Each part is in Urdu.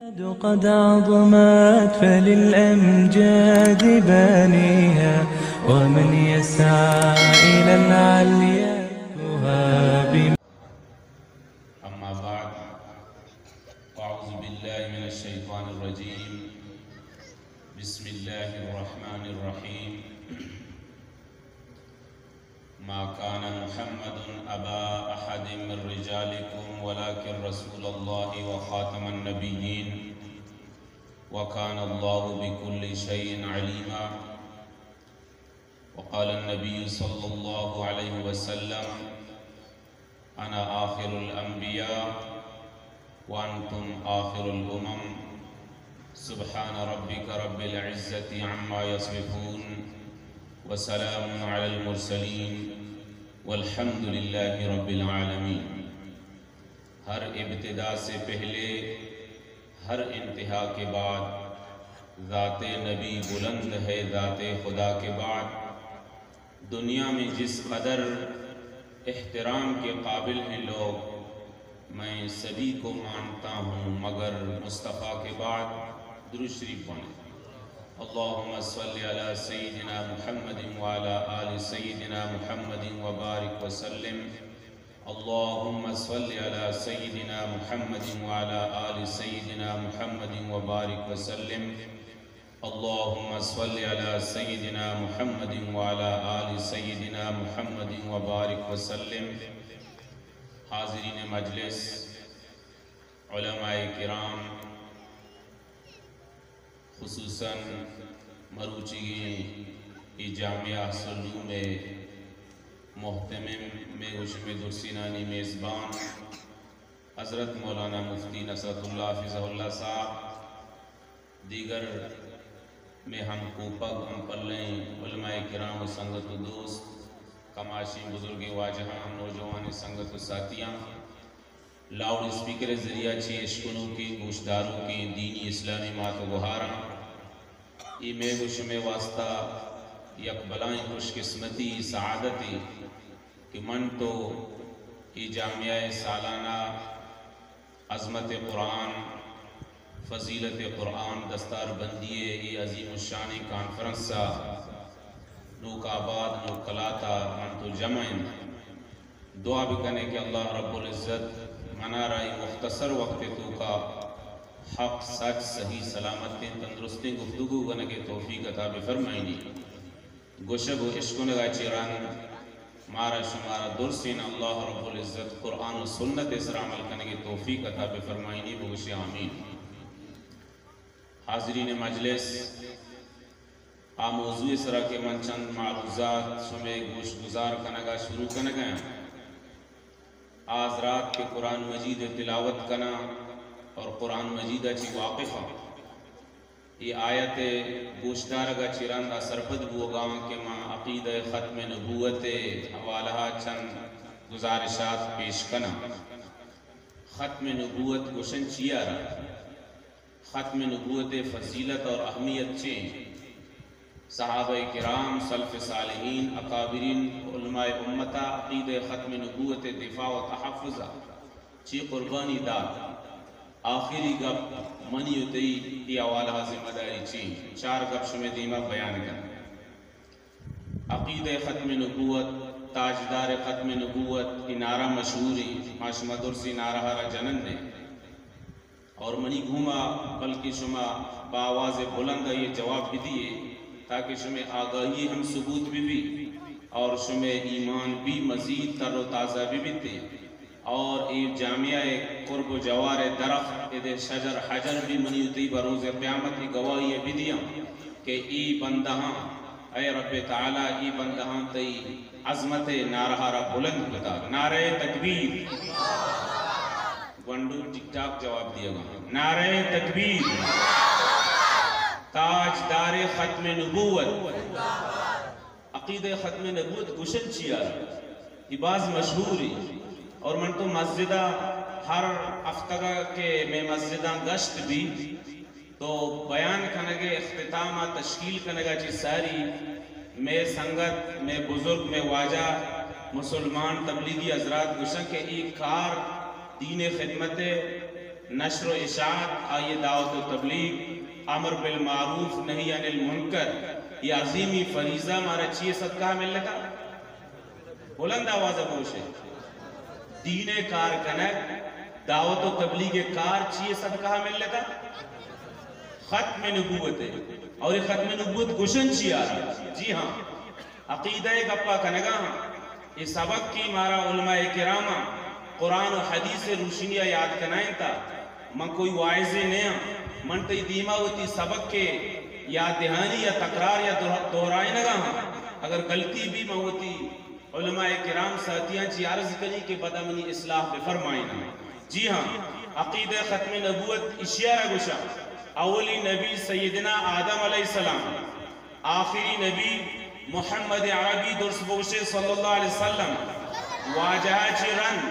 قد عظمت فللأمجاد بانيها ومن يسعى إلى العليا تهاب. أما بعد أعوذ بالله من الشيطان الرجيم بسم الله الرحمن الرحيم ما كان محمد أبا أحد من رجالكم ولكن رسول الله وخاتم النبيين وكان الله بكل شيء عليما. وقال النبي صلى الله عليه وسلم أنا آخر الأنبياء وأنتم آخر الأمم سبحان ربك رب العزة عما يصفون وسلام على المرسلين والحمد لله رب العالمين. ہر ابتدا سے پہلے ہر انتہا کے بعد ذات نبی بلند ہے، ذات خدا کے بعد دنیا میں جس قدر احترام کے قابل ہیں لوگ، میں سبھی کو مانتا ہوں مگر مصطفیٰ کے بعد درود شریف پڑھیں. اللہم صلی علی سیدنا محمد وعلی آل سیدنا محمد وبارک وسلم. اللہم صلی علی سیدنا محمد وعلی آل سیدنا محمد وبارک وسلم. اللہم صلی علی سیدنا محمد وعلی آل سیدنا محمد وبارک وسلم. حاضرین مجلس، علماء کرام، خصوصاً مروچی جامعہ سلو میں محتمم میں اشم درسینانی میزبان حضرت مولانا مفتی نصرت اللہ حفظہ اللہ صاحب، دیگر میں ہم کوپگ ہم پلیں علماء کرام و سنگت و دوست، کماشی بزرگ واجہاں نوجوان سنگت و ساتھیاں، لاؤڈ اسپیکر ذریعہ چھ اشکنوں کی گوشداروں کی دینی اسلامی مات و گہاراں، ای میں گوش میں واسطہ یک بلائیں خوش قسمتی سعادتی کہ من تو ای جامعہ سالانہ عظمت قرآن، فضیلت قرآن دستار بندیے ای عظیم الشان کانفرنسا نوک آباد نوک کلاتا من تو جمعیں دعا بکنے کہ اللہ رب العزت منا رائی مختصر وقت تو کا حق سچ صحیح سلامتی تندرستی گفتگو کرنے کے توفیق عطا فرمائنی. گوشب و عشق نگا چیران مارا شمارا درسین اللہ رب العزت قرآن و سنت اسر عمل کرنے کے توفیق عطا فرمائنی. بگوش آمین. حاضرین مجلس، موضوع اسرا کے من چند معروضات شمع گوش گزار کنگا شروع کنگا. آج رات کے قرآن مجید تلاوت کنا اور قرآن مجید اچھی واقفہ یہ آیت گوشدارگا چیراندہ سرپد بوگاں کہ ماں عقید ختم نبوت حوالہ چند گزارشات پیش کنا. ختم نبوت گوشن چیا رہا، ختم نبوت فضیلت اور اہمیت چین صحابہ کرام، سلف صالحین، اکابرین علماء امتا عقید ختم نبوت دفاع و تحفظہ چی قربانی داد. آخری گپ منی اتی ای اوالہ ذمہ داری چین چار گپ شمع دیمہ بیان کر. عقید ختم نبوت، تاجدار ختم نبوت ای نعرہ مشہوری ماشمہ درسی نعرہ را جنن نے اور منی گھوما بلکہ شما باواز بلند یہ جواب بھی دیئے تاکہ شمع آگاہی ہم ثبوت بھی اور شمع ایمان بھی مزید تر و تازہ بھی تے اور ای جامعہ قرب و جوار درخت ادھے شجر حجر بھی منیوتی بروز قیامت کی گواہی بھی دیا کہ ای بندہاں اے رب تعالیٰ ای بندہاں تی عظمت نعرہ را بلند بتا. نعرہ تکبیر. گونڈو ٹک ٹاک جواب دیا گا. نعرہ تکبیر. تاجدار ختم نبوت. عقید ختم نبوت گوشن چیا یہ باز مشہوری اور من تو مسجدہ ہر ہفتہ کے میں مسجدہ گشت بھی تو بیان کنگے اختتامہ تشکیل کنگا چی ساری میں سنگت میں بزرگ میں واجہ مسلمان تبلیغی حضرات گوشن کے ایک کار دین خدمت نشر و اشاعت، آئیے دعوت و تبلیغ، امر بالمعروف نہی عن المنکر، یہ عظیمی فریضہ ہمارا چیئے صدقہ ملتا بلند آواز بوشے دین کار کنک دعوت و تبلیغ کار چیئے صدقہ ملتا ختم نبوت ہے، اور یہ ختم نبوت گشن چی آ رہا. جی ہاں عقیدہ گپا کنگا یہ سبق کی مارا علماء کرامہ قرآن و حدیث روشنیہ یاد کنائیں تا من کوئی واعظ نہیں من تی دیما ہوتی سبق کے یاد دہانی یا تقرار یا دہرائی نگا ہاں اگر غلطی بھی میں ہوتی علماء کرام ساتھیاں چی عرض کنی کہ بدا منی اصلاح پہ فرمائنا. جی ہاں عقیدہ ختم نبوت اشیارہ گشا اولی نبی سیدنا آدم علیہ السلام، آخری نبی محمد عربی درس بوشے صلی اللہ علیہ وسلم، واجہ چرن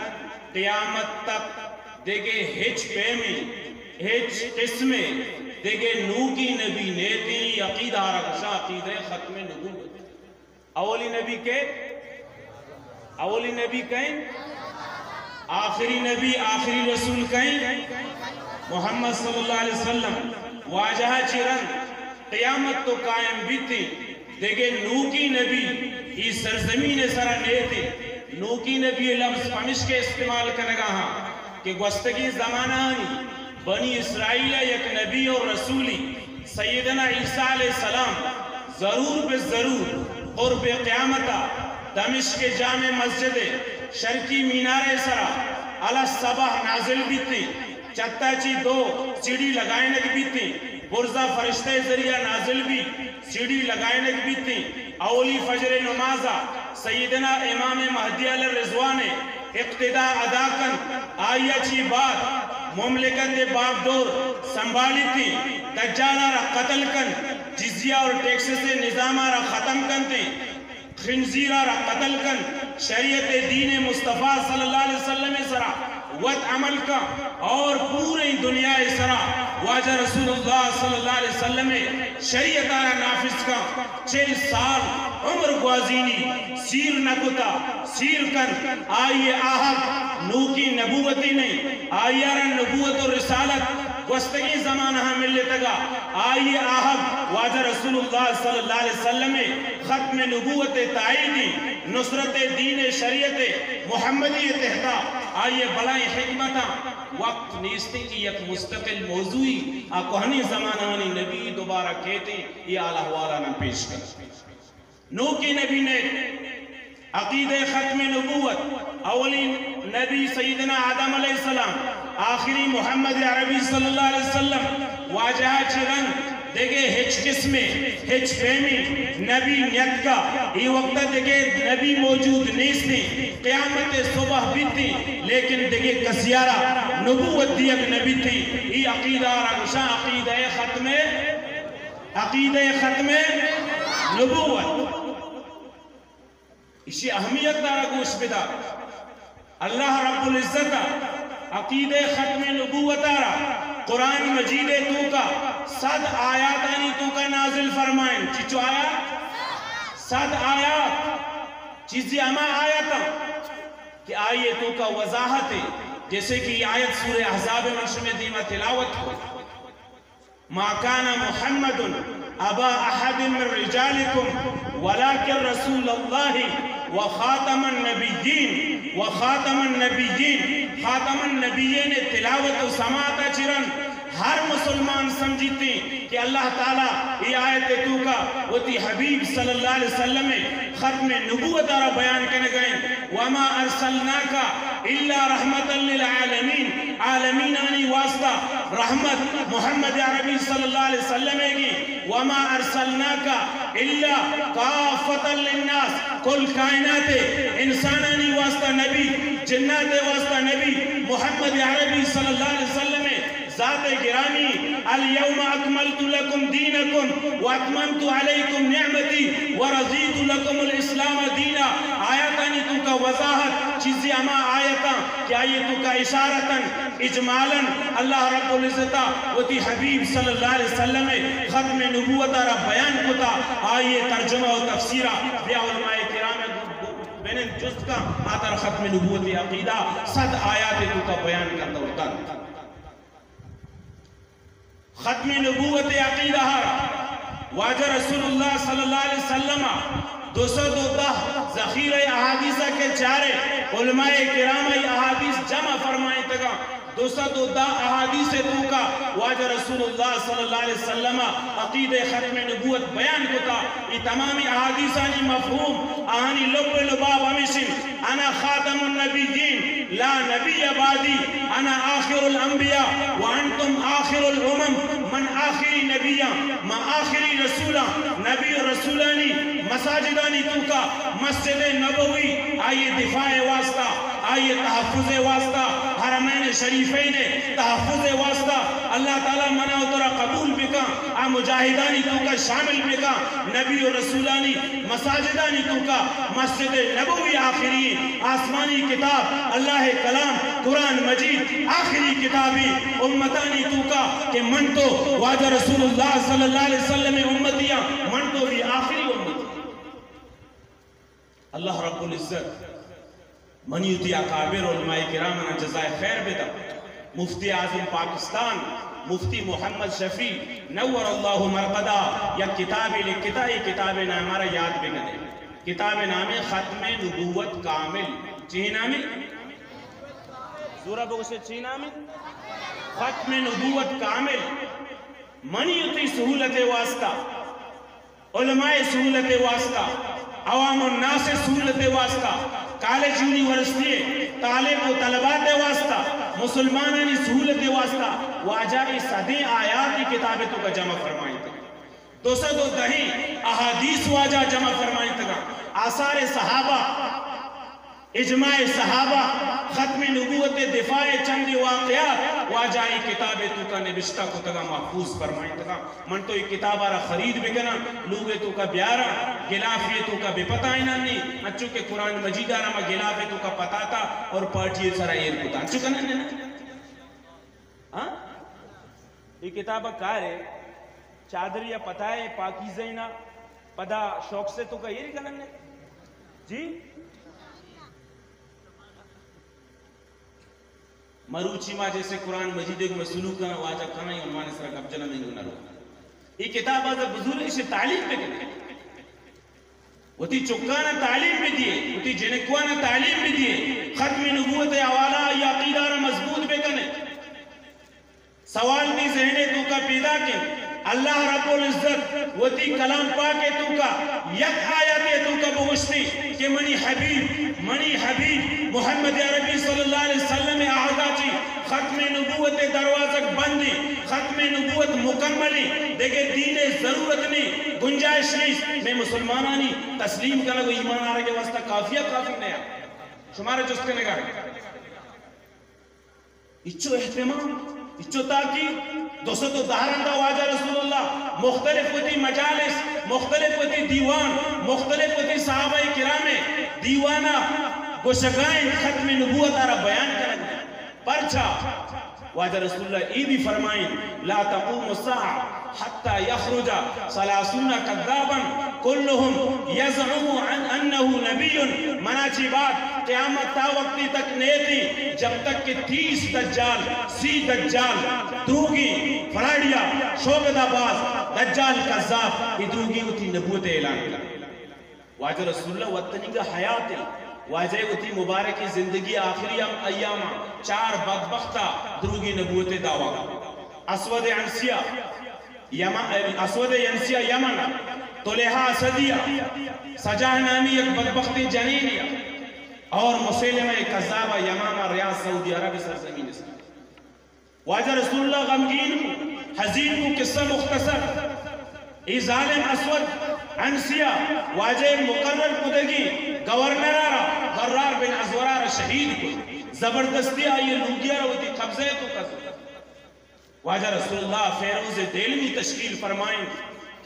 قیامت تک دیکھے ہچ پیمی ہچ قسمے دیکھے نو کی نبی نیتی عقیدہ رکشا عقیدہ ختم نبوت. اولی نبی کے اولی نبی کہیں آخری نبی آخری رسول کہیں محمد صلی اللہ علیہ وسلم، واجہ چرن قیامت تو قائم بھی تھی دیکھے نو کی نبی ہی سرزمین سرا نیتے نو کی نبی لفظ پمش کے استعمال کرنگا ہاں کہ گوستگی زمانہ آنی بنی اسرائیل یک نبی اور رسولی سیدنا عیسیٰ علیہ السلام ضرور بے ضرور قرب قیامتا دمشق کے جامع مسجد شرقی مینار سرا علی صبح نازل بھی تھی، چتا چی دو سیڑھی لگائنے کی بھی تھی، برزہ فرشتہ ذریعہ نازل بھی سیڑھی لگائنے کی بھی تھی. اولی فجر نمازہ سیدنا امام مہدی علیہ رضوان اقتداء ادا کن آئیہ چی بات مملکت باغ دور سنبھالی تھی، دجالہ را قتل کن جزیہ اور ٹیکس سے نظامہ را ختم کن تھی، خنزیرہ را قتل کن شریعت دین مصطفیٰ صلی اللہ علیہ وسلم سرا وقت عمل کا اور پوری دنیا سرا واجہ رسول اللہ صلی اللہ علیہ وسلم شریعت آرہ نافذ کا 40 سال عمر گوازینی سیر نکتا سیر کن آئیے آہد نو کی نبوتی نہیں آئیے آرہ نبوت اور رسالت گوستگی زمانہ مل لیتا گا آئیے آہد واجہ رسول اللہ صلی اللہ علیہ وسلم ختم نبوت تائیدی نصرت دین شریعت محمدی تحتا آئیے بلائی حکمتا وقت نیستی کی یک مستقل موضوعی آکوہنی زمانانی نبی دوبارہ کہتے یہ آلہ والانا پیش کر. نو کی نبی نے عقیدہ ختم نبوت اولی نبی سیدنا آدم علیہ السلام آخری محمد عربی صلی اللہ علیہ وسلم واجہ چرن دیکھے ہچ قسمے ہچ فہمی نبی نیت کا یہ وقت دیکھے نبی موجود نیستی قیامت صبح بھی تھی لیکن دیکھے کسیارہ نبوت دی ایک نبی تھی. یہ عقیدہ رگشا عقیدہ ختم نبوت اسی اہمیت دارا گوش بدا اللہ رب العزت عقیدہ ختم نبوت دارا قرآن مجید تو کا 100 آیاتانی تو کا نازل فرمائیں چیچو آیات 100 آیات چیزی اما آیاتا کہ آئیے تو کا وضاحت ہے جیسے کہ یہ آیت سورہ احزاب منشم دیمہ تلاوت ہو ما کان محمد ابا احد من رجالکم ولکن رسول اللہ وخاتم النبیین وخاتم النبیین خاتم النبیین تلاوت و سماعت چرن ہر مسلمان سمجھتی کہ اللہ تعالیٰ یہ آیت تو کا وتی حبیب صلی اللہ علیہ وسلم ختم نبوت آرہ بیان کرنے گئے وما ارسلناکا الا رحمت للعالمین عالمین آنی واسطہ رحمت محمد عربی صلی اللہ علیہ وسلم کی وما ارسلناکا الا کافت للناس کل کائنات انسانانی واسطہ نبی جنات واسطہ نبی محمد عربی صلی اللہ علیہ وسلم ذات گرامی اليوم اکملت لکم دینکم واتممت علیکم نعمتی ورضیت لکم الاسلام دینا آیتانی تو کا وضاحت چیزی اما آیتا کہ آیتو کا اشارتا اجمالا اللہ رب العزتہ وتی حبیب صلی اللہ علیہ وسلم ختم نبوت را بیان کتا آئیے ترجمہ و تفسیرہ بیا علماء کرام بینن جز کا آتر ختم نبوت عقیدہ 100 آیات تو کا بیان کرتا ہوتا ختم نبوت عقیدہ واجہ رسول اللہ صلی اللہ علیہ وسلم 210 ذخیرہ احادیثہ کے چارے علماء کرام احادیث جمع فرمائیں تگا 210 احادیث تو کا واجہ رسول اللہ صلی اللہ علیہ وسلم عقید ختم نبوت بیان کتا یہ تمامی احادیثانی مفہوم آہانی لب لباب ہمیشن انا خاتم النبیین لا نبی بعدی انا آخر الانبیاء وانتم آخر الامم من آخری نبیاں ما آخری رسولاں نبی و رسولانی مساجدانی تو کا مسجد نبوی آئیے دفاع واسطہ آئیے تحفظ واسطہ حرمین شریفین تحفظ واسطہ اللہ تعالیٰ منع و ترہ قبول بکا آ مجاہدانی تو کا شامل بکا نبی و رسولانی مساجدانی تو کا مسجد نبوی آخری آسمانی کتاب اللہ کلام قرآن مجید آخری کتابی امتانی تو کا کہ من تو واجہ رسول اللہ صلی اللہ علیہ وسلم امتیاں من تو بھی آخری امتی اللہ رب العزت منیوتی اکابر علماء کرامنا جزائے خیر بیتا مفتی اعظم پاکستان مفتی محمد شفیع نور اللہ مرقدہ یا کتابی لکھتا ہے کتاب نام ہمارا یاد بگنے کتاب نام ختم نبوت کامل چیہ نامی سورہ بگو سے چیہ نامی ختم نبوت کامل منیوتی سہولت واسطہ علماء سہولت واسطہ عوام الناس سہولت واسطہ کالج یونیورسٹی طالب و طلبات واسطہ مسلمانانی سہولت واسطہ واجائی صدی آیاتی کتابتوں کا جمع فرمائیں تھا 210 احادیث واجہ جمع فرمائیں تھا آثار صحابہ اجماع صحابہ ختم نبوت دفاع چند واقعات واجائی کتابتوں کا نبشتہ کو تگا محفوظ فرمائیں تھا من تو ایک کتاب آرہ خرید بگنا لوگتوں کا بیارا گلافیتوں کا بے پتہ ہی نہیں اچھو کہ قرآن مجید آرہ میں گلافیتوں کا پتہ تھا اور پارٹی سرہ ایر کتا اچھو کنا نہیں ہاں یہ کتابہ کار ہے چادر یا پتہ ہے پاکیزہ نا پدا شوق سے تو کا یہ کنا نہیں جی مروچی ماں جیسے قرآن مجید کو میں سلوک کرنا واجہ کھانا ہی عنوان اس طرح کبجنہ میں گنا رو یہ کتاب آزا بزرگ اسے تعلیم پہ کرنے وہ تی چکانا تعلیم بھی دیئے وہ تی جنکوانا تعلیم بھی دیئے ختم نبوت حوالہ یا عقیدہ مضبوط پہ کرنے سوال بھی ذہنے تو کا پیدا کے اللہ رب العزت وہ تی کلام پاکے تو کا یک آیاتے تو کا بغشتی کہ منی حبیب محمد عربی صلی اللہ علیہ وسلم آہدہ چی ختم نبوت دروازک بندی ختم نبوت مکملی دیکھے دین ضرورت نہیں گنجائش نہیں میں مسلمانانی تسلیم کرنا وہ ایمان آرہ کے واسطہ کافی نہیں شمارے جس کے نگاہ اچھو احتمام اچھو تاکہ دوستو تو دہرندہ واجہ رسول اللہ مختلف ہوتی مجالس مختلف ہوتی دیوان مختلف ہوتی صحابہ کرام دیوانہ گوشگائیں ختم نبوت آرہ بیان کرنے پرچا واجہ رسول اللہ ای بھی فرمائیں لا تقوم الساعة حتى يخرج 30 كذابا كلهم يزعم عن انه نبي مناچی بات قیامت تا وقتی تک نیتی جب تک کہ 30 دجال دجال دروگی فراڈیا شعبدہ باز دجال کذاب یہ دروگی ہوتی نبوت اعلان کر واجہ رسول اللہ وطنی کا حیات واجہ ہوتی مبارکی زندگی آخری ایام 4 بدبختہ دروگی نبوت دعویٰ اسود ینسیہ یمن طلحہ اسدیہ سجاہ نامی ایک بدبختی جنینیہ اور مسلمہ کذابہ یمامہ ریاض سعودی عرب سرزمین سے واجہ رسول اللہ غمگین کو حزین کو قصہ مختصر ای ظالم اسود عنسیہ واجہ مقرر کدگی گورنر آرہ غرار بن ازورار شہید کو زبردستی آئیے لوگیا ہوتی قبضے تو قصد واجہ رسول اللہ فیروز دیلوی تشکیل فرمائیں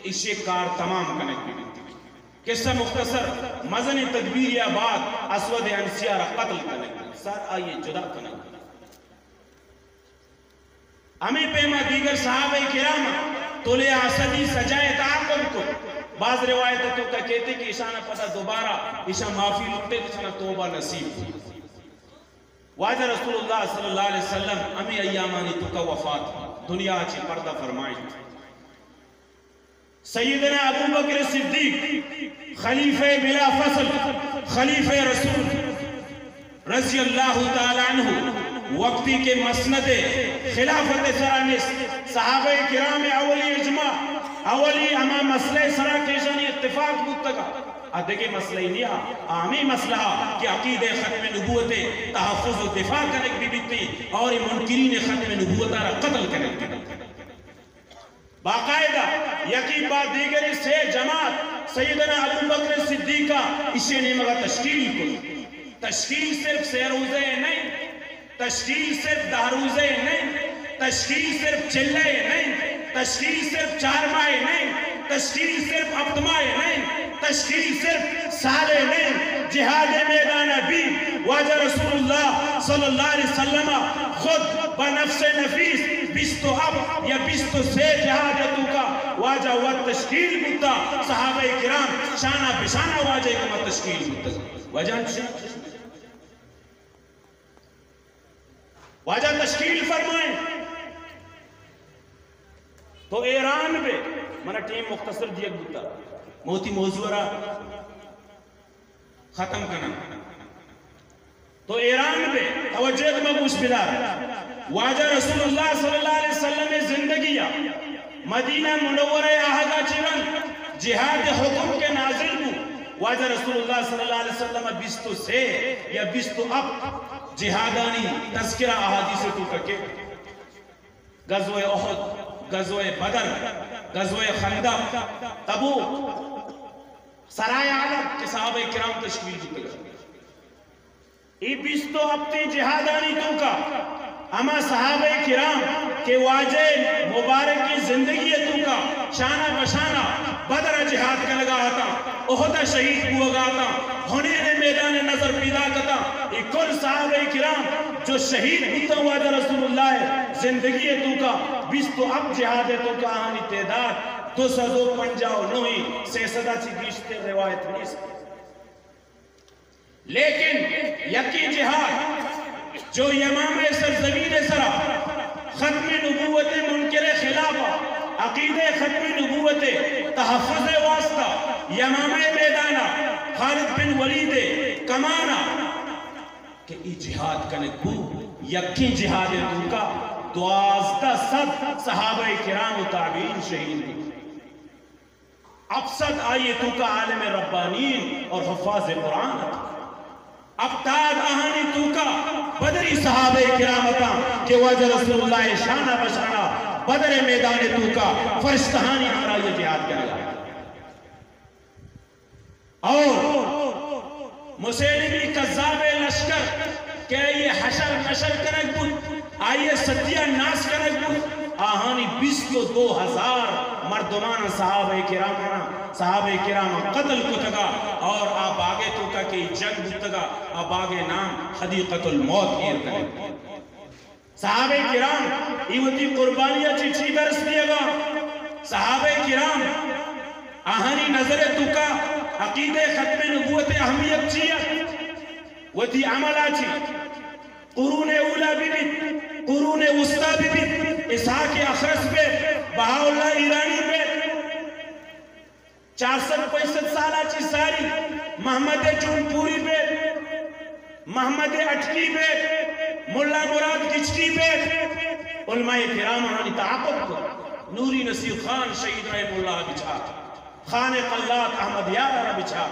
اسے کار تمام کنک قصہ مختصر مزن تدبیر یا بعد اسود عنسیہ را قتل کنک ساتھ آئیے جدا کنک ہمیں پیما دیگر صحابہ کرام طلحہ اسدی سجائے تعاقب کو بعض روایتوں کا کہتے کہ اشانہ پتہ دوبارہ اشانہ معافی لکھتے اشانہ توبہ نصیب تھی واجہ رسول اللہ صلی اللہ علیہ وسلم ہمیں ایامانی تو کا وفات دنیا چی پردہ فرمائی سیدنا ابو بکر صدیق خلیفہ بلا فصل خلیفہ رسول رضی اللہ تعالیٰ عنہ وقتی کے مسند خلافت سرانس صحابہ کرام اولی اجماع اولی اما مسئلہ سرا کیشانی اتفاق بودتگا دیکھیں مسئلہ ہی نہیں عامی مسئلہ کہ عقید ختم نبوت تحفظ و دفاع کرنے بھی بیتی اور منکرین ختم نبوت را قتل کرنے باقاعدہ یقین بات دیگری سے جماعت سیدنا ابو بکر صدیقہ اسے نہیں مگا تشکیل کو تشکیل صرف 3 روزے نہیں تشکیل صرف 10 روزے نہیں تشکیل صرف چلے نہیں تشکیل صرف 4 ماہ نہیں تشکیل صرف 8 ماہ نہیں تشکیل صرف سالے نہیں جہاد میدان بھی واجہ رسول اللہ صلی اللہ علیہ وسلم خود بنفس نفیس 20 اب یا 23 جہادتوں کا واجہ و تشکیل بودتا صحابہ کرام شانہ بشانہ واجہ کا تشکیل بودتا واجہ تشکیل فرمائیں تو ایران بے منا ٹیم مختصر دیکھ بودتا موتی موضوع را ختم کرنا تو ایران بے توجہ مبوش بدار واجہ رسول اللہ صلی اللہ علیہ وسلم زندگیہ مدینہ منورہ آہدہ چرن جہاد حکم کے نازل ہوں واجہ رسول اللہ صلی اللہ علیہ وسلم 23 یا 23 اب جہادانی تذکرہ احادیث تو کرکے غزوہ احد غزوہ بدر غزوہ خندق تبوک سرائے عالم کے صحابہ کرام تشکیل جتے گا ای 23 اب تی جہادانی تو کا اما صحابہ کرام کے واجہ مبارک کی زندگی تو کا شانہ بشانہ بدر جہاد کا لگا آتا احد شہید ہوا گاتا ہنین میدان نظر پیدا کرتا یہ کل صحابہ کرام جو شہید ہوتا واجہ رسول اللہ زندگی تو کا 20 اب جہاد تو کا آنی تعداد 259 سیسدہ چی بیشتے روایت نہیں سکتے لیکن یکی جہاد جو یمام سرزمین سرا ختم نبوت منکر خلافہ عقید ختم نبوت تحفظ واسطہ یمام میدانہ خالد بن ولید کمانا کہ ای جہاد کا نکبو یکی جہاد تو کا 1200 صحابہ کرام و تابعین شہید ہوئی افسد آئیے تو کا عالم ربانین اور حفاظ قرآن ابتاد آہانی تو کا بدری صحابہ کرامتا کہ واجہ رسول اللہ شانہ بشانہ بدر میدان تو کا فرشتہانی ہمارا یہ جہاد کیا گیا اور مسیلمی قذاب لشکر کہ یہ حشر نشر کنک بود آئیے ستیہ ناس کنک بود آہانی 22,000 مردمان صحابہ کرام قتل کو تگا اور آپ آگے تو کا کہ جنگ بتگا آپ آگے نام حدیقت الموت ایر کریں صحابہ کرام ایوتی قربانیہ چی برس دیا گا صحابہ کرام آہانی نظر تو کا عقید ختم نبوت اہمیت چیئے وتی عملہ چی قرون اولا بھی قرون وسطی بھی اسحاق اخرس پہ بہاءاللہ ایرانی پہ 465 سالہ چی ساری محمد چون پوری پہ محمد اٹکی پہ ملا مراد کچکی پہ علماء کرام انہوں نے تعاقب کو نوری نصیر خان شہید رحم اللہ بچھا خان قلات احمد یار بچھا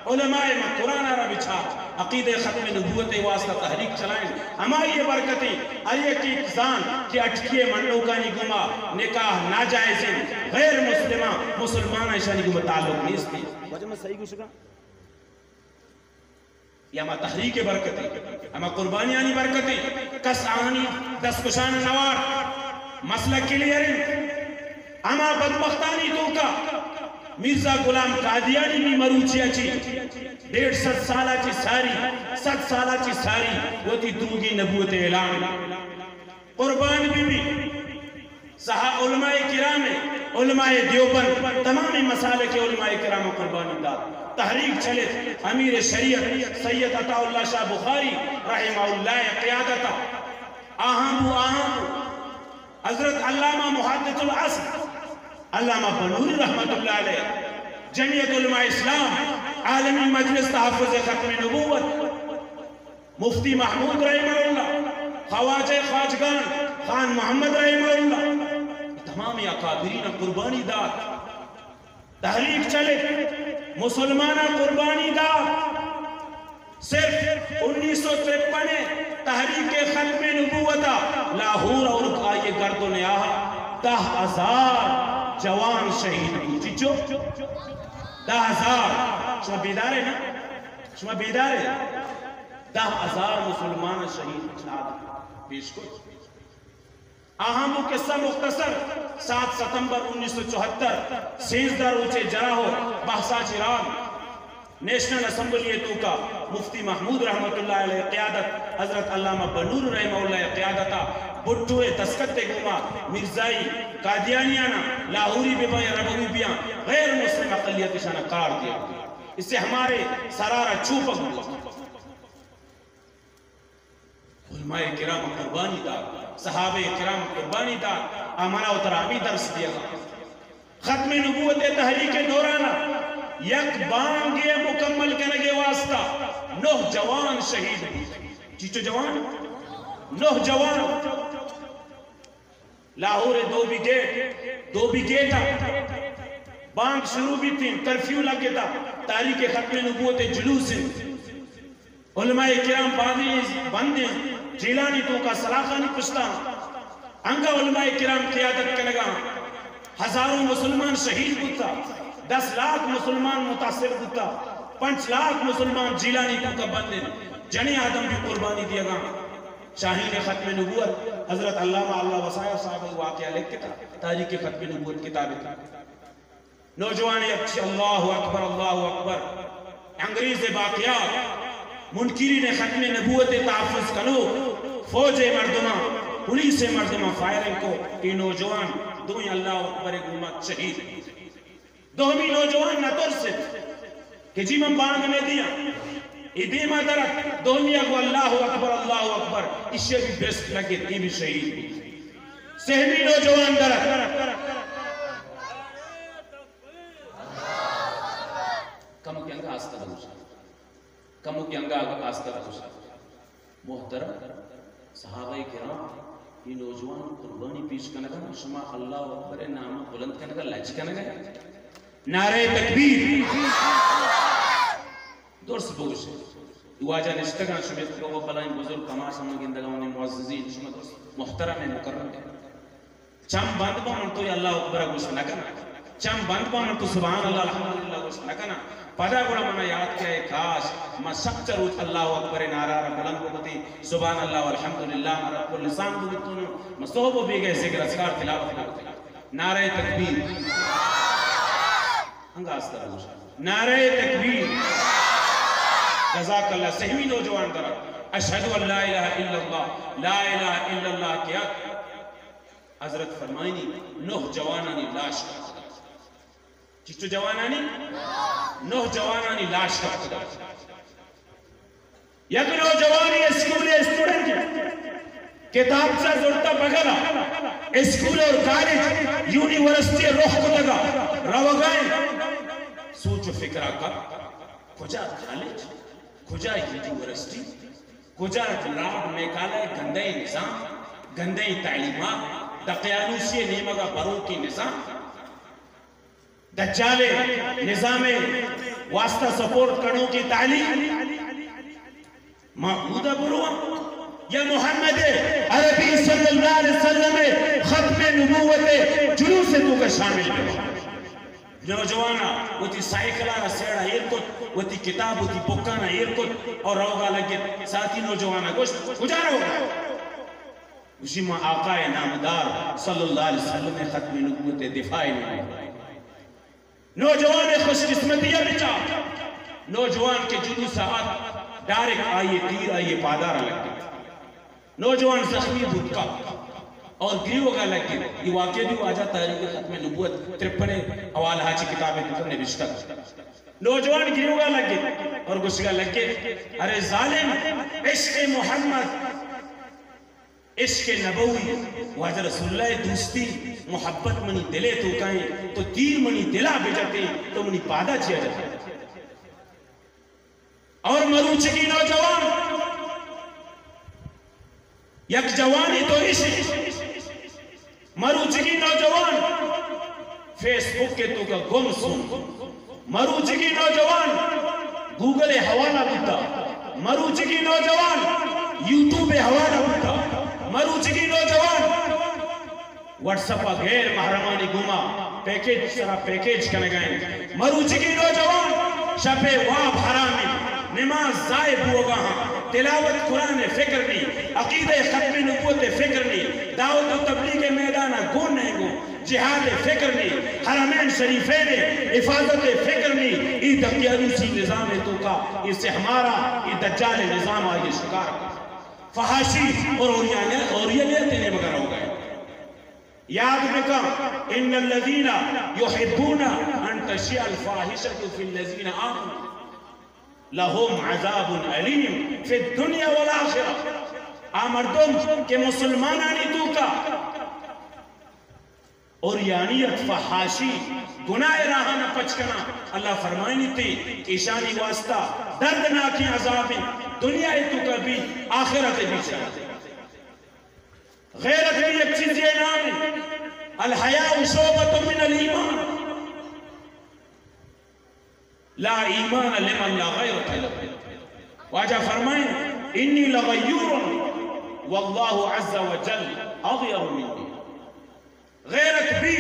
علماء قرآن را بچھا عقید ختم نبوت واسطہ تحریک چلائیں ہماری یہ برکتیں علیہ کی کسان کہ اٹکیے منلوکانی گما نکاح ناجائز غیر مسلمان ایشانی گما تعلق نہیں اس کی وجہ میں صحیح کچھ کہا یہ ہمیں تحریک برکتیں ہمیں قربانیانی برکتیں کس آہانی دس کشان نوار مسئلہ کلیئرن ہمیں بدبختانی تو کا مرزا غلام قادیانی بھی مروچیا چی 150 سالہ چی ساری 7 سالہ چی ساری وہ تھی دوگی نبوت اعلان قربان بھی علماء کرام علماء دیوبند تمامی مسالے کے علماء کرام قربان امداد تحریک چلے امیر شریعت سید عطا اللہ شاہ بخاری رحمہ اللہ قیادتا آہم حضرت علامہ محدث العصر علامہ بنوری رحمت اللہ علیہ، جمعیت علماء اسلام، عالمی مجلس تحفظ ختم نبوت، مفتی محمود رحمہ اللہ، خواجہ خواجگان خان محمد رحمہ اللہ، تمام اکابرین قربانی داد، تحریک چلے مسلمانہ قربانی داد۔ صرف 1953 تحریک ختم نبوتا لاہور اور آئیے گرد و نیاہا 10,000 جوان شہید ہوئی۔ چیچو 10,000 شما بیدار ہے نا؟ شما بیدار ہے؟ 10,000 مسلمان شہید پیش کو اہم و قصہ مختصر 7 ستمبر 1974 سیزدہ روچے جرا ہو بحثا چران نیشنل اسمبلی تو کا مفتی محمود رحمت اللہ علیہ قیادت، حضرت علامہ بنور رحمہ اللہ قیادتا، بٹوئے دسکت گوما مرزائی قادیانیانا لاہوری بیبائی ربوبیاں غیر مسلم اقلیت شانہ قرار دیا۔ اس سے ہمارے سرارہ چوپک ہوا۔ علماء کرام قربانی دار، صحابہ کرام قربانی دار، آمانہ و ترامی درس دیا گا۔ ختم نبوت تحریک دورانہ یک بانگے مکمل کرنے واسطہ 9 جوان شہید ہوئے۔ چیچو جوان 9 جوان لاہور 2 بریگیڈ بانگ شروع بھی تھی، کرفیو لگے تھا، تاریخ ختم نبوت جلوس علماء کرام بندے جیلانی تو کا سلاخانی پشتا انگا علماء کرام قیادت کے لگا، ہزاروں مسلمان شہید ہوتا، 10 لاکھ مسلمان متاثر ہوتا، 5 لاکھ مسلمان جیلانی تو کا بندے جنی آدم بھی قربانی دیا گا۔ شاہین ختم نبوت حضرت علامہ اللہ وسائع صاحب واقعہ لکھتے تھا، تاریخ ختم نبوت کتابیں تھا۔ نوجوان اچھی اللہ اکبر انگریز باقیات منکرین ختم نبوت تحفظ کنو، فوج مردمہ پولیس مردمہ فائرنگ کو، یہ نوجوان دوئیں اللہ اکبر گمت شہید، دوہمی نوجوان نہ ترسے کہ جی من بانگ میں دیا ادیمہ درک دوہمی اگو اللہ اکبر اسے بھی بیسٹ لگے تی بھی شہید بھی سہمی نوجوان درک کمو کی انگا آستہ دوشا، کمو کی انگا آستہ دوشا۔ محترم صحابہ کرام یہ نوجوان قربانی پیش کنگا شما اللہ اکبر نام بلند کنگا لج کنگا نعرہ تکبیر دور سے بوش دواجہ نشتگاں شمیت کو وہ بلائیں بزرگ کماش ہمیں گندگاؤں معززین شمیت محترم مکرم چم بند بامن تو یا اللہ اکبر گوش نکنا، چم بند بامن تو سبحان اللہ الحمدللہ گوش نکنا، پدا گوڑا منا یاد کیا ہے کاش ما سب چروت اللہ اکبر نعرہ بلند کو بتی سبحان اللہ والحمدللہ رب اللسان کو بتونو مصحبو بھی گئے ذکر اذکار تلاوت نعرہ تکبیر انگا آستہ روشا نعرہ تکبیر جزاک اللہ سہمی نوجوان درک اشہدو ان لا الہ الا اللہ لا الہ الا اللہ کیا حضرت فرمائنی 9 جوانانی لاش کا چچو جوانانی 9 جوانانی لاش کا خدا یک نوجوانی اسکول اسٹوڈنٹ کتاب سے زورتا بگلا اسکول اور کالج یونیورسٹی روح کو لگا روگائیں سوچ و فکرہ کا کجا کالج کجا یونیورسٹی کجا جلاب میکالہ گندے نظام گندے تعلیمات دقیانوسی نیمگا برو کی نظام دجالے نظام واسطہ سپورٹ کرنوں کی تعلیم محمودہ بروا یا محمد عربی صلی اللہ علیہ وسلم ختم نبوت جلوس سے تو کا شامل ہے نوجوانا وہ تی سائیکلارا سیڑا ایرکت وہ تی کتاب وہ تی بکانا ایرکت اور روگا لگے ساتھی نوجوانا گوشت کجا روگا اسی ماں آقا نامدار صلی اللہ علیہ وسلم ختم نبوت دفاعی میں نوجوان خوش قسمتیہ بچا نوجوان کے جلوسات ڈائریکٹ آئیے تیر آئیے پادارہ لگ گئے نوجوان زخمی بھٹکا اور گریو کا لگ گئے یہ واقعہ بھی واجہ تاریخ ختم نبوت 53 حوال حاجی کتابیں تکر نے بشتہ نوجوان گریو کا لگ گئے اور گشگا لگ گئے ارے ظالم عشق محمد عشق نبوی واجہ رسول اللہ دوستی محبت منی دلے تو کہیں تو تیر منی دلا بجاتے تو منی پادا چیا جاتا اور مروچگی نوجوان یک جوانی تو عشق مروچگی نوجوان فیس بک کے تو کا گم سن مروچگی نوجوان گوگل حوالہ بتا مروچگی نوجوان یوٹیوب حوالہ بتا مروچگی نوجوان واٹس اپا غیر محرمانی گما پیکیج سرا پیکیج کرنے گئے مروچگی نوجوان شپے واب حرامی نماز ضائب ہوگا ہاں تلاوت قرآن فکر نہیں عقیدہ ختم نبوت فکر نہیں دعوت و تبلیغ میدانہ گون نہیں گو جہاد فکر نہیں حرمین شریفین حفاظت فکر نہیں ای دقیاروسی نظام تو کا اس سے ہمارا ای دجال نظام آئیے شکار کا فحاشی اور اوریلیت نے مگر ہو گئے یاد بکا ان الذین یحبون ان تشیع الفاحشۃ فی الذین آمنوا لہم عذاب علیم فی الدنیا والآخرہ آمردم کے مسلمانانی تو کا اور یعنیت فحاشی گناہ راہانا پچکنا اللہ فرمائنی تھی ایشانی واسطہ دردناکی عذابی دنیا تو کا بھی آخرت بھی چاہتے غیرت بھی ایک چیز یہ نام ہے الحیاء شعبۃ من الایمان لا ایمان لمن لا غیرت له واجہ فرمائیں انی لغیور واللہ عز وجل اغیر منی غیرت بھی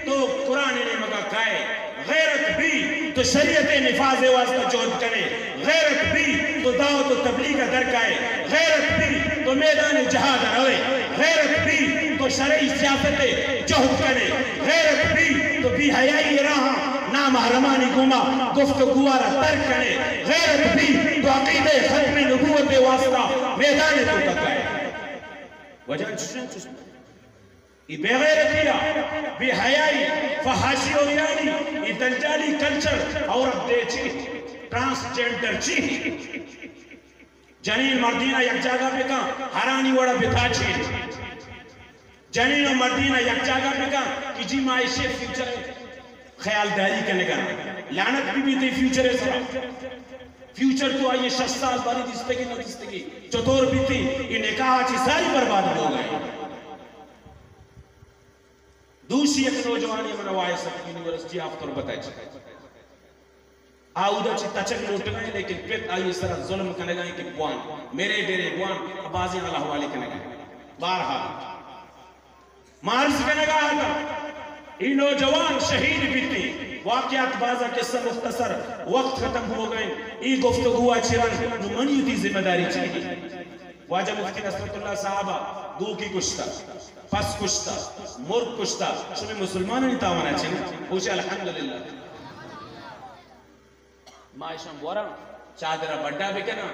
تو قرآن نے مگا کھائے غیرت بھی تو شریعت نفاذ واسطہ جہد کرے غیرت بھی تو دعوت و تبلیغ درکائے غیرت بھی تو میدان جہاد روے غیرت بھی تو شرعی سیاست جہد کرے غیرت بھی تو بھی حیائی راہاں نامحرمانی گما گفتگوارا ترک کرے غیرت بھی تو عقیدہ ختم نبوت واسطہ میدان تو تکائے وجہ چشن یہ بے غیرتیہ بے حیائی فحاشی اور یعنی یہ دنجالی کلچر عورت دے چی ٹرانسجنڈر چی جنین مردینہ یک جاگہ پہ کہاں ہرانی وڑا بتا چی جنین و مردینہ یک جاگہ پہ کہاں کہ جی معاشی فیوچر خیال داری کرنے گا لعنت بھی تھی فیوچر ہے سرا فیوچر تو آئیے 6 سال باری دستگی نہ دستگی چطور بھی تھی یہ نکاح چی ساری برباد ہو گئے دوسری ایک نوجوانی میں نوائے سب یونیورسٹی آفتر بتائے چکے آؤدہ چی تچک نوٹ گئے لیکن پھر آئیے سرا ظلم کرنے گئے کہ بوان میرے ڈیرے بوان بازی اللہ حوالے کرنے گئے بارہا مارس کرنے گا آتا یہ نوجوان شہید بھی تھی واقعات بازا قصہ مختصر وقت ختم ہو گئے یہ گفتگو چرن نمانی تھی ذمہ داری چاہیے واجہ مفتی نصرت اللہ صحابہ گو کی کشتا پس کشتا مرگ کشتا شمی مسلمان نہیں تاوانا چاہیے پوچھے الحمدللہ ماں اشام بورا چادرہ بڑھا بکنا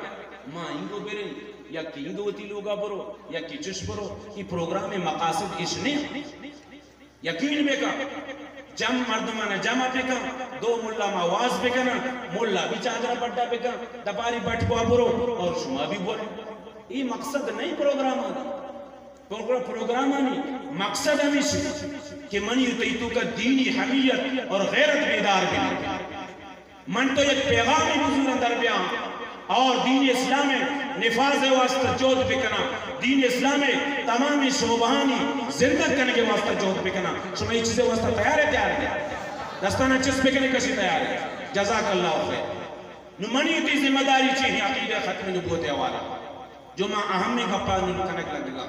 ماں انگو بیرن یا کی انگو تی لوگا برو یا کی چش برو یہ پروگرام مقاصد اس نے یقین بے کا جم مردمانہ جمع بے کا 2 ملہ مواز بے کا ملہ بھی چادرہ بڑھا بے کا دپاری بٹھ کو برو اور شما بھی بولو یہ مقصد نہیں پروگرام آنی مقصد ہمیشہ کہ منی تیتو کا دینی حمیت اور غیرت بیدار بھی من تو ایک پیغامی بزرگ در بیان اور دین اسلام نفاذ واسطہ جہد بکنا دین اسلام تمامی شعبانی زندہ کرنے کے واسطہ جہد بکنا شما یہ چیزیں واسطہ تیار ہے دستانہ چیز بکنے کسی تیار ہے جزاک اللہ خیر نمانی تی ذمہ داری چاہیے عقیدہ ختم نبوت حوالہ جو ماں اہمی گپا کنک لگ گا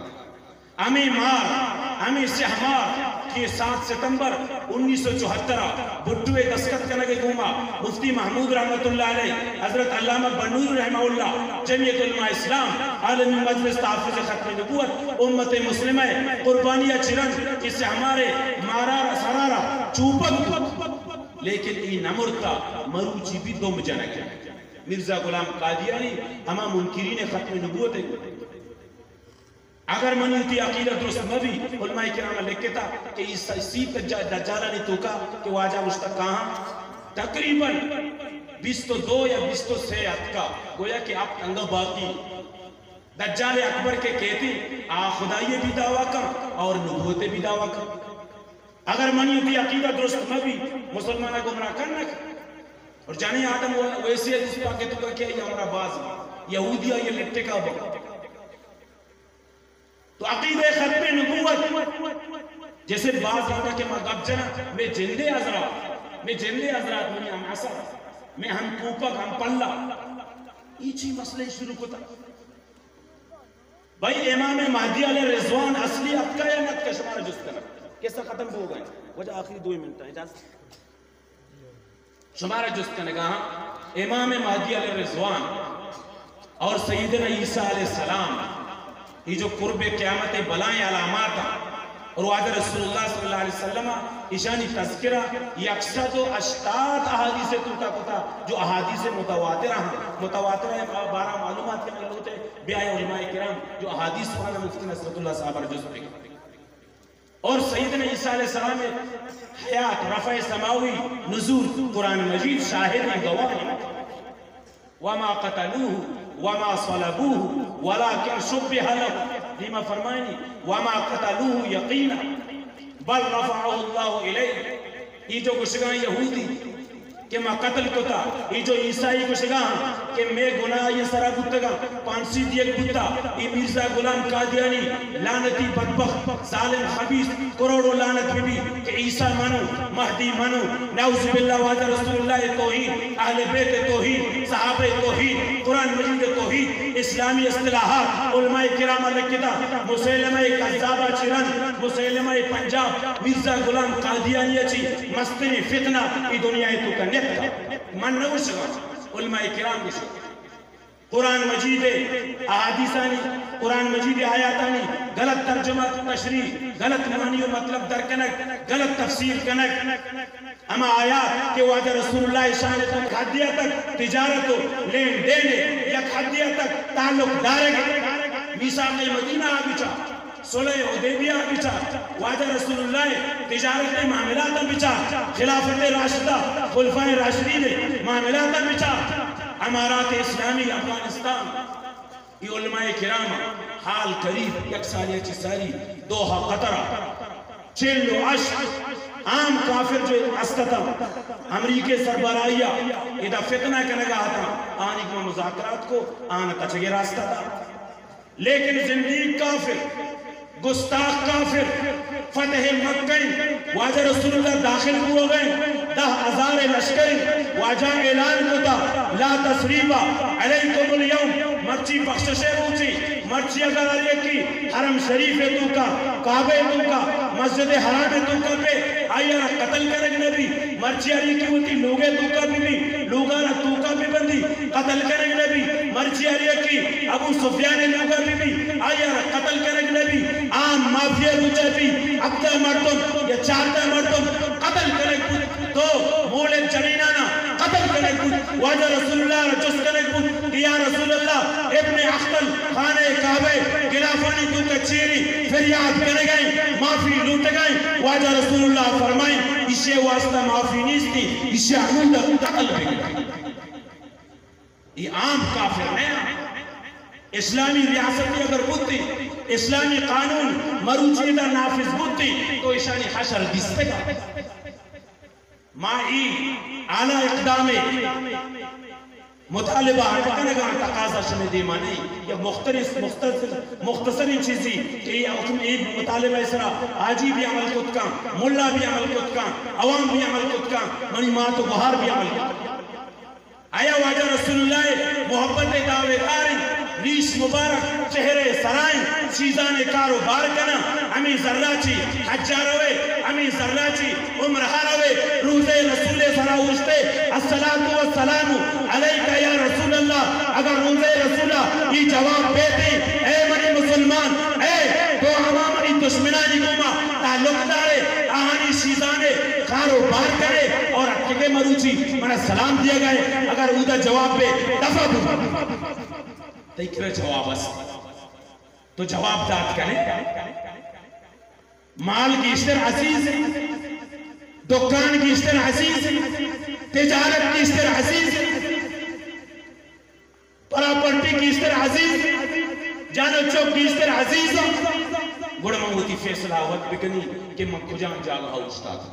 ہمیں سہمار کی 7 ستمبر 1974 بھٹوے دستخط کرنے کے گوما مفتی محمود رحمت اللہ علیہ حضرت علامہ بنور رحمہ اللہ جمعیت علماء اسلام عالمی مجلس تحفظ ختم نبوت امت مسلمہ قربانیہ چرن اس سے ہمارے مارارہ سرارہ چوپک لیکن یہ نمرتا مروچی بھی دم جنک ہے مرزا غلام قادیانی ہما منکرین ختم نبوت ہے اگر منیتی عقیدہ درست مبی علماء کرام لکھتا کہ اسی دجالہ نے توکا کہ واجہ مشتق کہاں تقریباً 22 یا 23 کا گویا کہ آپ انگا باقی دجال اکبر کے کہتے خدایی بھی دعویٰ کا اور نبوت بھی دعویٰ کا. اگر منی ہوتی عقیدہ درست میں بھی مسلمانہ گمراہ کرنا اور جانے آدم ویسے اس پاکے تو کیا یہ ہمارا باز یہودیہ یہ لٹے کا با. تو عقیدہ ختم نبوت جیسے باز آتا کہ میں گب جنا میں جندے حضرات میں ہم عصر میں ہم کوپک ہم پلہ یہ چی مسئلہ شروع ہوتا. بھائی امام مہدی علیہ رضوان اصلی اب کا یا نت کا شمارہ جس کرنا کیسا ختم ہو گئے وجہ آخری 2 منٹ ہے اجازت شمارہ جس کرنے کہا امام مہدی علیہ رضوان اور سیدنا عیسیٰ علیہ السلام یہ جو قرب قیامت بلائیں علامات اور واجہ رسول اللہ صلی اللہ علیہ وسلم اشانی تذکرہ یہ اکثر تو 88 احادیث توتا کتا جو احادیث متواترہ ہیں متواترہ 12 معلومات کے ملوت ہے بیائے علماء کرام جو احادیث وانا مفتی نصرت اللہ صاحب رجوز پہ اور سیدنا عیسیٰ علیہ السلام حیات رفع سماوی نزول قرآن مجید شاہد گواہ وما قتلوه وما صلبوه ولكن شبه له لما فرمائنی وما قتلوه یقینا بل رفعه اللہ الیہ. یہ جو گشگاں یہودی کہ میں قتل کتا یہ جو عیسائی گشگاں کہ میں گناہ یہ سرا گتگا پانسی دیگ گتا یہ مرزا غلام قادیانی لعنتی بدبخت ظالم خبیث کروڑوں لعنت بھی کہ عیسیٰ منو مہدی منو نعوذ باللہ واجہ رسول اللہ توحید اہل بیت توحید صحابہ توحید قرآن مجید توحید اسلامی اصطلاحات علماء کرام لکتا مسلمہ کذابہ چرن مسلمہ پنجاب مرزا غلام قادیانی چی مستنی فتنہ ای دنیا تو کا من نوش علماء کرام کسی قرآن مجید احادیثانی قرآن مجید آیاتانی غلط ترجمہ تشریح غلط معنی و مطلب در کنک غلط تفسیر کنک اما آیات کہ واجہ رسول اللہ شانت تک حدیہ تک تجارت و لین دینے یک حدیہ تک تعلق دارے گا میثاق مدینہ آبیچا صلح حدیبیہ بچا واجہ رسول اللہ تجارت معاملات بچا خلافت راشدہ خلفاء راشدین معاملات بچا امارات اسلامی افغانستان یہ علماء کرام حال قریب یک سالی اچھی ساری دوحہ قطرہ چلو عشق عام کافر جو استتا امریکہ سربراہیہ ادھا فتنہ کنگا آتا آنی کو مذاکرات کو آنا تچگے راستہ تھا لیکن زندگی کافر گستاخ کافر فتح مکہ واجہ رسول اللہ داخل ہو گئے 10,000 لشکر واجہ اعلان کو تھا لا تسریبہ علیکم اليوم مرچی بخششے ہوتی مرچی اگر علیہ کی حرم شریف تو کا کعبہ تو کا مسجد حرام تو کا پہ آئیہ قتل کرنے نبی مرچی علیہ کی ہوتی لوگے تو کا بھی لوگانا تو کا بھی بندی قتل کرنے نبی مرچی علیہ کی ابو سفیان لوگا بھی آئیہ قتل کرنے نبی عام مافیا روچے بھی ابتا مردم یا چارتا مردم قتل کرنے تو مولد جنینانا قتل کرنے واجہ رسول اللہ رجس کرنے کہ یا رسول اللہ ابن اختل خانے کعبے گلافانی تو کا چیری فریاد کرنے گئے معافی لوٹ گئے واجہ رسول اللہ فرمائیں اسے واسطہ معافی نہیں تھی اسے عمودہ قتل بھی گئے. یہ عام کافر ہے اسلامی ریاست اگر بودتی اسلامی قانون مروچیدہ نافذ بودتی تو اشانی حشر دیستے گا مائی اعلیٰ اقدام مطالبہ کنگا تقاضا شمی دیمانی یا مختصری چیزی کہ یہ مطالبہ اسرا آجی بھی عمل کت کا ملا بھی عمل کت کا عوام بھی عمل کت کا منی مات و بہار بھی عمل کت کا. آیا واجہ رسول اللہ محبت دعوے داری ریش مبارک چہرے سرائیں چیزانے کاروبار کنا امی ذراچی حجہ روے امی ذراچی عمرہ روے روزے رسول سراوشتے الصلاة والسلام علیکہ یا رسول اللہ اگر روزے رسولہ یہ جواب دیتے اے منی مسلمان اے تو ہماری دشمنانی گوما تعلق دارے آہانی چیزانے کاروبار کرے اور اکھے مروچی منہ سلام دیا گئے اگر اودا جواب پہ دفع بھی تیکرے جواب اس تو جواب داد کریں مال کی اشتر عزیز دکان کی اشتر عزیز تجارت کی اشتر عزیز پراپرٹی کی اشتر عزیز جانو چوک بیشتر عزیزوں گوڑا موتی فیصلہ وقت بکنی کہ میں کجان جاگا استاد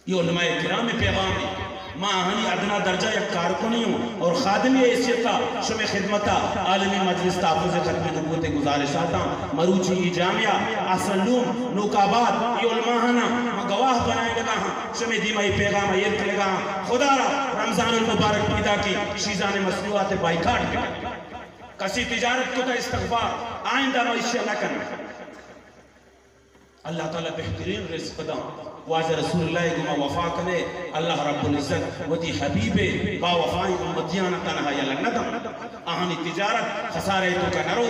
یہ علماء کرام پیغام ہے ماں ہنی ادنا درجہ یک کارکنی ہوں اور خادمی حیثیتا شم خدمتا عالمی مجلس تحفظ ختم نبوت گزارشاتا مروچی جامعہ اصلوم نوکابات یہ علماء ہنا میں گواہ بنائے لگا ہاں شم دیمائی پیغام یہ لگا ہاں خدا را رمضان المبارک پیدا کی شیزان مصنوعات بائیکاٹ کی کسی تجارت کو تا استغفار آئندہ معیشہ نہ کرنا اللہ تعالیٰ بہترین رزق دا واضح رسول اللہ گمہ وفا کرے اللہ رب العزت ودی حبیب با وفائی امتیانا تنہا یا لگندم آہانی تجارت خسارے تو کا نرو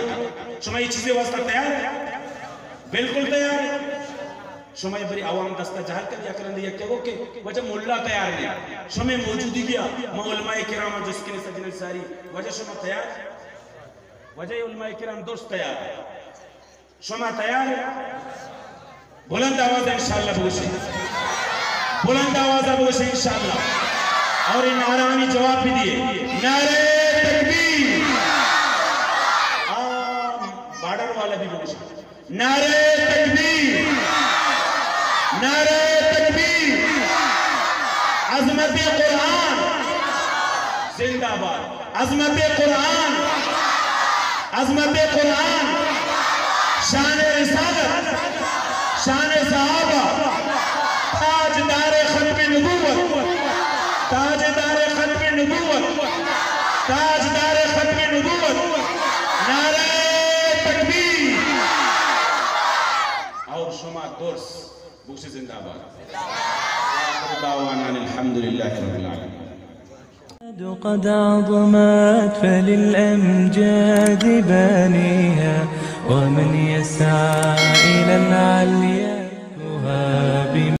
شما یہ چیزیں واسطہ تیار ہے بالکل تیار ہے شما یہ بری عوام دستہ جہل کر دیا کرن دیا کہ وہ کہ وجہ ملا تیار نہیں شما موجودی گیا ما علماء کرام جس کے لئے سجن ساری وجہ شما تیار ہے وجہ علماء کرام درست تیار ہے شما تیار ہے بلند آواز انشاءاللہ بگوشیں بلند آواز بگوشیں انشاءاللہ اور ان نعرانی جواب بھی دیئے نعرہ تکبیر بارڈر والا بھی بگوشیں نعرہ تکبیر نعرہ تکبیر عظمت قرآن زندہ باد عظمت قرآن عظمت قرآن شان رسالت شان صحابہ تاجدار ختم نبوت تاجدار ختم نبوت تاجدار ختم نبوت نعرہ تکبیر اور شما درس بوش زندہ باد آخر دعوانا الحمدللہ رب العالمين قد عظمت فللأمجاد بانيها ومن يسعى إلى العليا